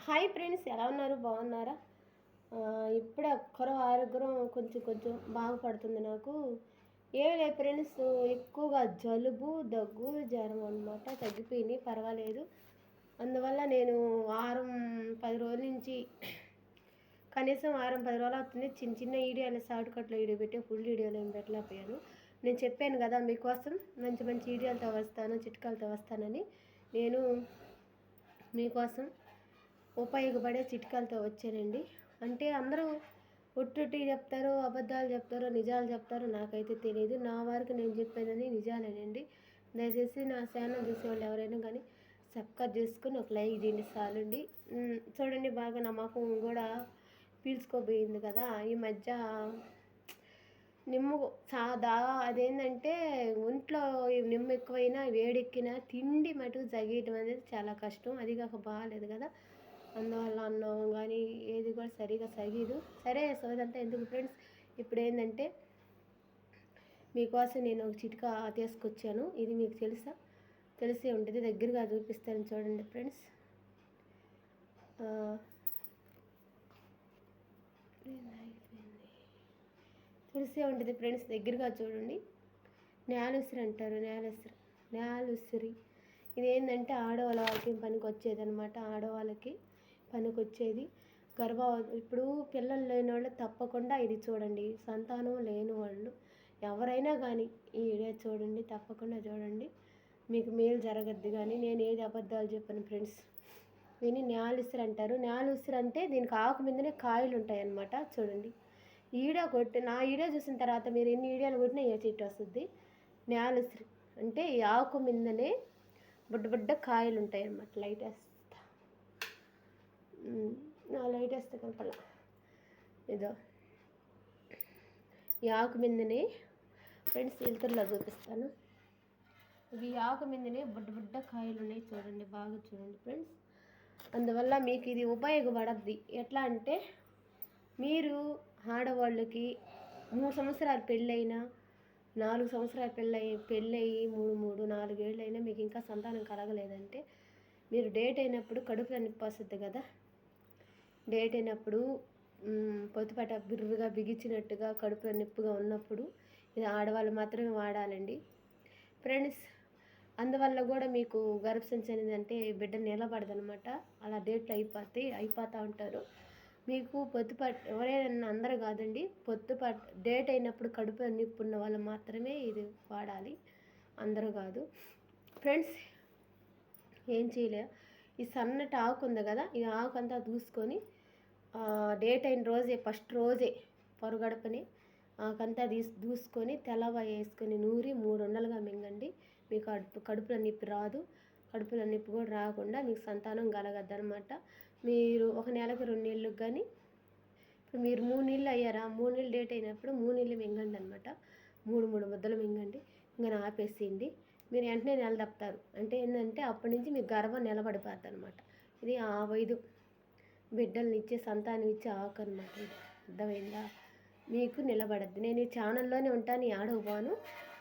Hi friends, ఎలా ఉన్నారు? బాగున్నారా? ఇప్పుడే ఒక్కరో ఆరోగ్యం కొంచెం కొంచెం బాగుపడుతుంది నాకు. ఏం లేదు ఫ్రెండ్స్, ఎక్కువగా జలుబు దగ్గు జ్వరం అనమాట. తగ్గిపోయినాయి, పర్వాలేదు. అందువల్ల నేను వారం 10 రోజుల నుంచి కనీసం వారం 10 రోజులు అవుతుంది చిన్న చిన్న వీడియోలు షార్ట్ కట్లో వీడియో పెట్టి ఫుల్ వీడియోలు ఏం పెట్టలేకపోయాను. నేను చెప్పాను కదా మీకోసం మంచి మంచి వీడియోలతో వస్తాను, చిట్కాలతో వస్తానని. నేను మీకోసం ఉపయోగపడే చిట్కాలతో వచ్చానండి. అంటే అందరూ ఒట్టుటి చెప్తారో, అబద్ధాలు చెప్తారో, నిజాలు చెప్తారో నాకైతే తెలియదు. నా వరకు నేను చెప్పేదని నిజాలేనండి. దయచేసి నా ఛానల్ చూసేవాళ్ళు ఎవరైనా కానీ సబ్స్క్రైబ్ చేసుకుని ఒక లైక్ చేయండి చాలండి. చూడండి, బాగా నా మొఖం కూడా పీల్చుకోబోయింది కదా ఈ మధ్య. నిమ్ము సాదా అదేంటంటే ఒంట్లో నిమ్ము ఎక్కువైనా వేడెక్కినా తిండి మటుకు తగ్గేయటం అనేది చాలా కష్టం. అది కాక బాగాలేదు కదా, అందువల్ల అన్నం కానీ ఏది కూడా సరిగా సగీదు. సరే, సోదంతా ఎందుకు ఫ్రెండ్స్. ఇప్పుడు ఏంటంటే మీకోసం నేను ఒక చిట్కా తీసుకొచ్చాను. ఇది మీకు తెలిసే ఉంటుంది. దగ్గరగా చూపిస్తాను చూడండి ఫ్రెండ్స్. తెలిసే ఉంటుంది ఫ్రెండ్స్, దగ్గరగా చూడండి. నేలుసిరి అంటారు, నేలుసిరి. ఇదేంటంటే ఆడవాళ్ళకి పనికి వచ్చేదనమాట. ఆడవాళ్ళకి పనికి వచ్చేది. ఇప్పుడు పిల్లలు లేని వాళ్ళు తప్పకుండా ఇది చూడండి. సంతానం లేని వాళ్ళు ఎవరైనా కానీ ఈ వీడియో చూడండి, తప్పకుండా చూడండి. మీకు మేలు జరగద్దు. కానీ నేను ఏది అబద్ధాలు చెప్పాను ఫ్రెండ్స్. దీన్ని నేలుసిరి అంటారు. నేలుసిరి అంటే దీనికి ఆకు మీదనే కాయలు ఉంటాయి అన్నమాట. చూడండి, నా వీడియో చూసిన తర్వాత మీరు ఎన్ని వీడియోలు కొట్టినా ఏ చెట్టు వస్తుంది. నేలుసిరి అంటే ఈ ఆకు మీదనే బుడ్డ కాయలు ఉంటాయి అన్నమాట. లైట్ వేస్తే కనపల. ఇదో ఈ ఆకు మీదనే ఫ్రెండ్స్, వెళ్తుర్లో చూపిస్తాను. ఇవి ఆకు మీదనే బుడ్డ కాయలు ఉన్నాయి. చూడండి, బాగా చూడండి ఫ్రెండ్స్. అందువల్ల మీకు ఇది ఉపయోగపడద్ది. ఎట్లా అంటే మీరు ఆడవాళ్ళకి 3 సంవత్సరాలు పెళ్ళైనా, 4 సంవత్సరాలు పెళ్ళయి 4 ఏళ్ళైనా మీకు ఇంకా సంతానం కలగలేదంటే, మీరు డేట్ అయినప్పుడు కడుపులో నొప్పి వస్తుంది కదా. డేట్ అయినప్పుడు పొత్తుపట బిర్రుగా బిగించినట్టుగా కడుపులో నొప్పిగా ఉన్నప్పుడు ఇది ఆడవాళ్ళు మాత్రమే వాడాలండి ఫ్రెండ్స్. అందువల్ల కూడా మీకు గర్భసంచి అనేది అంటే బిడ్డ నిలబడదనమాట. అలా డేట్లు అయిపోతూ ఉంటారు. మీకు ఎవరైనా అందరూ కాదండి, డేట్ అయినప్పుడు కడుపు నొప్పి ఉన్న వాళ్ళు మాత్రమే ఇది వాడాలి, అందరూ కాదు ఫ్రెండ్స్. ఏం చేయలే, ఈ సన్నటి ఆకు ఉంది కదా, ఈ ఆకు అంతా దూసుకొని డేట్ అయిన రోజే ఫస్ట్ రోజే పొరగడపని ఆకంతా దూసుకొని తెల్లవ వేసుకొని నూరి 3 ఉండలుగా మింగండి. మీకు కడుపులో నొప్పి రాదు. కడుపులో నొప్పి కూడా రాకుండా మీకు సంతానం కలగద్దనమాట. మీరు 1 నెలకు 2 నెలలకు కానీ, ఇప్పుడు మీరు 3 నెలలు అయ్యారా, 3 నెలలు డేట్ అయినప్పుడు 3 నెలలు మింగండి అనమాట. 3 ముద్దలు మింగండి, ఇంకా ఆపేసేయండి. మీరు వెంటనే నెల తప్పుతారు. అంటే ఏంటంటే అప్పటి నుంచి మీకు గర్భం నిలబడిపోద్ది అనమాట. ఇది 5 బిడ్డలను ఇచ్చే, సంతానం ఇచ్చే ఆకు అనమాట. ఇది అర్థమైందా? మీకు నిలబడద్దు. నేను ఈ ఛానల్లోనే ఉంటాను, ఆడకపోను.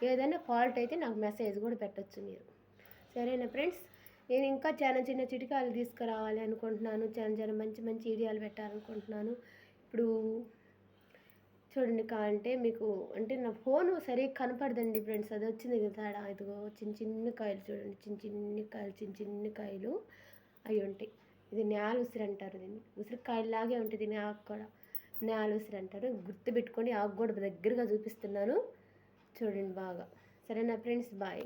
ఏదైనా ఫాల్ట్ అయితే నాకు మెసేజ్ కూడా పెట్టచ్చు మీరు. సరేనా ఫ్రెండ్స్? నేను ఇంకా చిన్న చిటికాలు తీసుకురావాలి అనుకుంటున్నాను. చాలా మంచి వీడియోలు పెట్టాలనుకుంటున్నాను. ఇప్పుడు చూడండి, అంటే మీకు అంటే నా ఫోను సరిగ్గా కనపడదండి ఫ్రెండ్స్. అది వచ్చింది కదా, ఇదిగో చిన్న కాయలు చూడండి, చిన్న కాయలు అవి ఉంటాయి. ఇది నేలుసిరి అంటారు. దీన్ని ఉసిరికాయలాగే ఉంటుంది. ఆకు కూడా నేలుసిరి అంటారు. గుర్తుపెట్టుకొని ఆకు కూడా దగ్గరగా చూపిస్తున్నాను చూడండి బాగా. సరేనా ఫ్రెండ్స్? బాయ్.